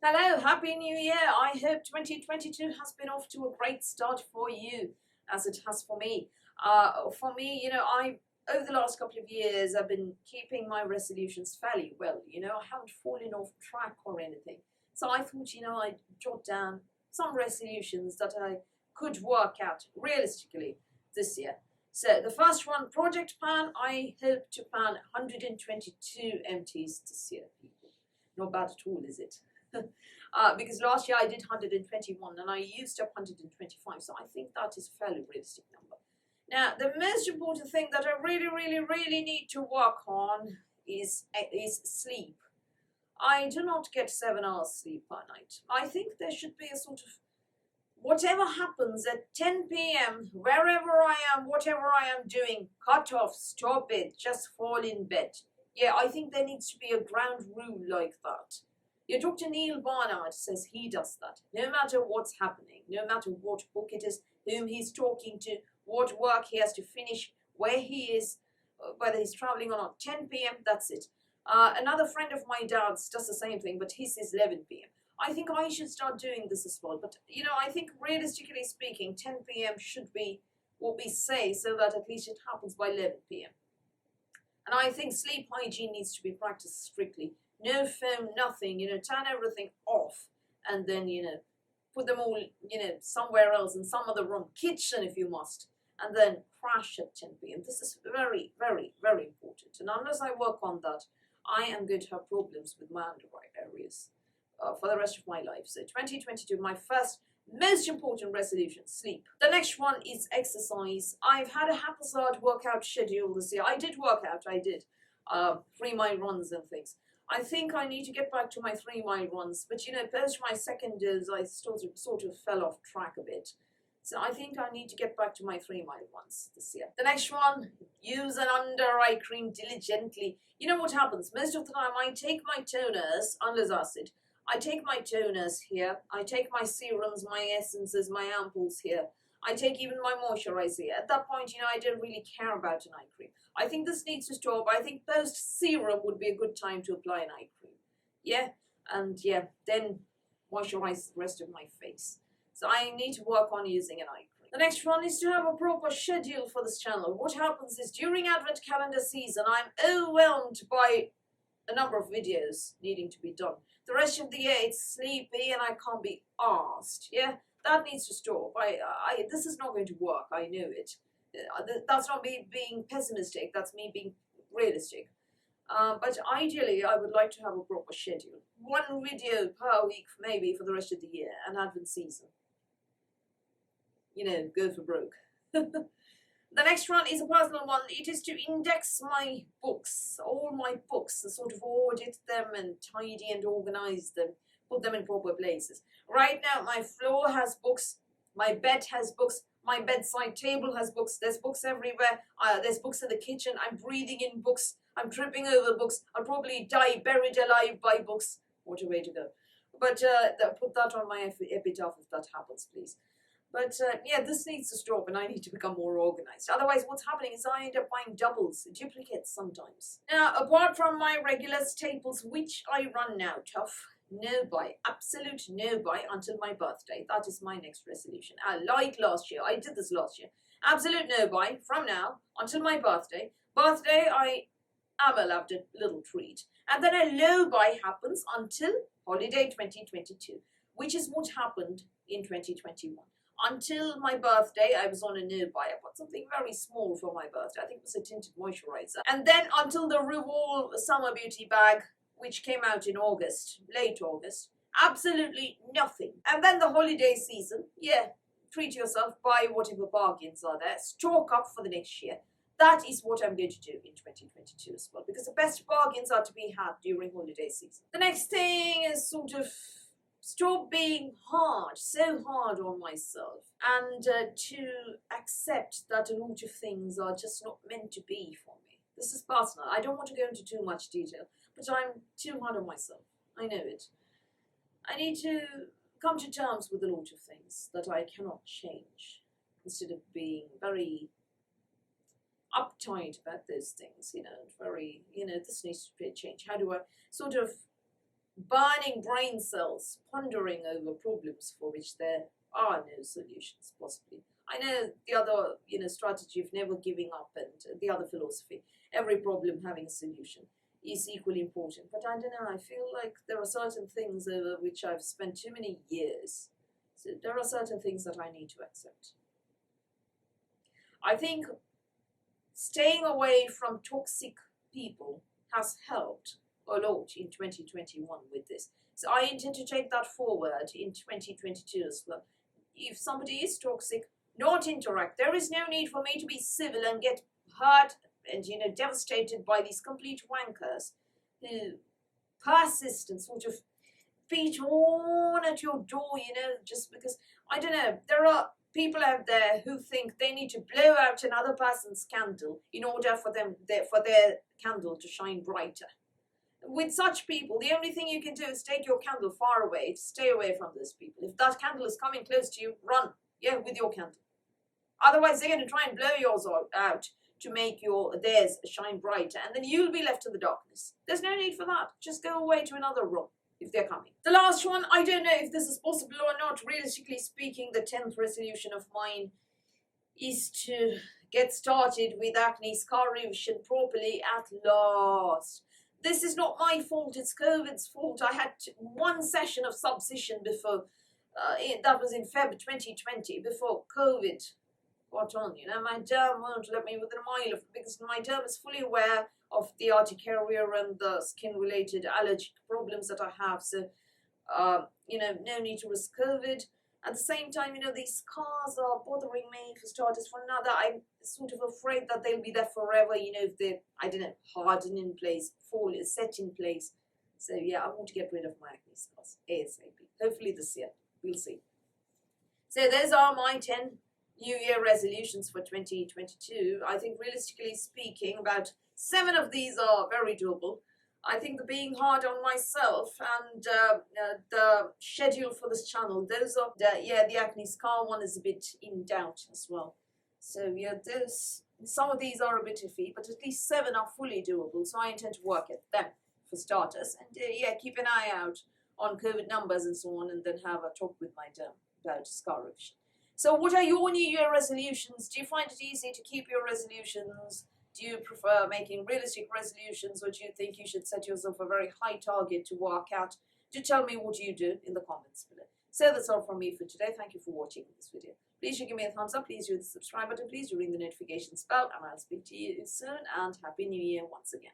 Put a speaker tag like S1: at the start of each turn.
S1: Hello, Happy New Year. I hope 2022 has been off to a great start for you, as it has for me. I over the last couple of years, I've been keeping my resolutions fairly well. I haven't fallen off track or anything. So I thought, I'd jot down some resolutions that I could work out realistically this year. So the first one, project plan. I hope to plan 122 MTs this year, people. Not bad at all, is it? Because last year I did 121 and I used up 125, so I think that is a fairly realistic number. Now, the most important thing that I really, really, really need to work on is sleep. I do not get 7 hours sleep per night. I think there should be a sort of whatever happens at 10 p.m., wherever I am, whatever I am doing, cut off, stop it, just fall in bed. Yeah, I think there needs to be a ground rule like that. Yeah, Dr. Neil Barnard says he does that. No matter what's happening, no matter what book it is, whom he's talking to, what work he has to finish, where he is, whether he's traveling or not, 10 p.m., that's it. Another friend of my dad's does the same thing, but his is 11 p.m. I think I should start doing this as well. But, I think realistically speaking, 10 p.m. should be what we say so that at least it happens by 11 p.m. And I think sleep hygiene needs to be practiced strictly. No phone, nothing, turn everything off and then, put them all, somewhere else in some other room, kitchen if you must, and then crash at 10 p.m. This is very, very, very important. And unless I work on that, I am going to have problems with my underwear areas for the rest of my life. So 2022, my first most important resolution, sleep. The next one is exercise. I've had a haphazard workout schedule this year. I did work out, 3-mile runs and things. I think I need to get back to my 3-mile runs, but post my second dose, I sort of fell off track a bit. So I think I need to get back to my 3-mile runs this year. The next one, use an under eye cream diligently. You know what happens? Most of the time I take my toners, unless acid, I take my toners here, I take my serums, my essences, my ampoules here. I take even my moisturizer here. At that point, I don't really care about an eye cream. I think this needs to stop. I think post serum would be a good time to apply an eye cream. Yeah, and then moisturize the rest of my face. So I need to work on using an eye cream. The next one is to have a proper schedule for this channel. What happens is during Advent calendar season, I'm overwhelmed by a number of videos needing to be done. The rest of the year, it's sleepy and I can't be asked. Yeah, that needs to stop. This is not going to work. I know it. That's not me being pessimistic. That's me being realistic. But ideally, I would like to have a proper schedule. 1 video per week, maybe, for the rest of the year, an Advent season. Go for broke. The next one is a personal one. It is to index my books, all my books, and sort of audit them and tidy and organize them, put them in proper places. Right now, my floor has books, my bed has books, my bedside table has books, there's books everywhere, there's books in the kitchen, I'm breathing in books, I'm tripping over books, I'll probably die buried alive by books. What a way to go. But put that on my epitaph if that happens, please. But this needs to stop and I need to become more organized. Otherwise, what's happening is I end up buying doubles, duplicates sometimes. Now, apart from my regular staples, which I run now, tough, no buy, absolute no buy until my birthday. That is my next resolution. Like last year, I did this last year. Absolute no buy from now until my birthday. Birthday, I am allowed a little treat. And then a low buy happens until holiday 2022, which is what happened in 2021. Until my birthday, I was on a no buy. I bought something very small for my birthday. I think it was a tinted moisturizer. And then until the Revol Summer Beauty bag, which came out in August, late August, absolutely nothing. And then the holiday season, treat yourself, buy whatever bargains are there, stock up for the next year. That is what I'm going to do in 2022 as well, because the best bargains are to be had during holiday season. The next thing is sort of stop being so hard on myself, and to accept that a lot of things are just not meant to be for me. This is personal. I don't want to go into too much detail, but I'm too hard on myself. I know it. I need to come to terms with a lot of things that I cannot change, instead of being very uptight about those things, very, this needs to change. How do I sort of burning brain cells, pondering over problems for which there are no solutions possibly. I know the other, strategy of never giving up and the other philosophy, every problem having a solution, is equally important. But I don't know, I feel like there are certain things over which I've spent too many years. So there are certain things that I need to accept. I think staying away from toxic people has helped a lot in 2021 with this. So I intend to take that forward in 2022 as well. If somebody is toxic, not interact. There is no need for me to be civil and get hurt and devastated by these complete wankers who persist and sort of beat on at your door, just because, I don't know, there are people out there who think they need to blow out another person's candle in order for their candle to shine brighter. With such people, the only thing you can do is take your candle far away, stay away from those people. If that candle is coming close to you, run, with your candle. Otherwise, they're going to try and blow yours out to make theirs shine brighter, and then you'll be left in the darkness. There's no need for that. Just go away to another room if they're coming. The last one, I don't know if this is possible or not. Realistically speaking, the 10th resolution of mine is to get started with acne scar revision properly at last. This is not my fault, it's COVID's fault. I had one session of subcision before, that was in Feb 2020, before COVID got on. My derm won't let me within a mile of it because my derm is fully aware of the urticaria and the skin-related allergic problems that I have. So, no need to risk COVID. At the same time, these scars are bothering me for starters. For another, I'm sort of afraid that they'll be there forever, if they're, harden in place, set in place. So, yeah, I want to get rid of my acne scars ASAP. Hopefully this year. We'll see. So, those are my 10 New Year resolutions for 2022. I think realistically speaking, about 7 of these are very doable. I think the being hard on myself and the schedule for this channel, those are, the acne scar one is a bit in doubt as well. So some of these are a bit iffy, but at least 7 are fully doable. So I intend to work at them for starters. And keep an eye out on COVID numbers and so on, and then have a talk with my derm about scar revision. So what are your New Year resolutions? Do you find it easy to keep your resolutions? Do you prefer making realistic resolutions, or do you think you should set yourself a very high target to work out? Do tell me what you do in the comments below. So that's all from me for today. Thank you for watching this video. Please do give me a thumbs up. Please do hit the subscribe button. Please do ring the notifications bell. And I'll speak to you soon. And Happy New Year once again.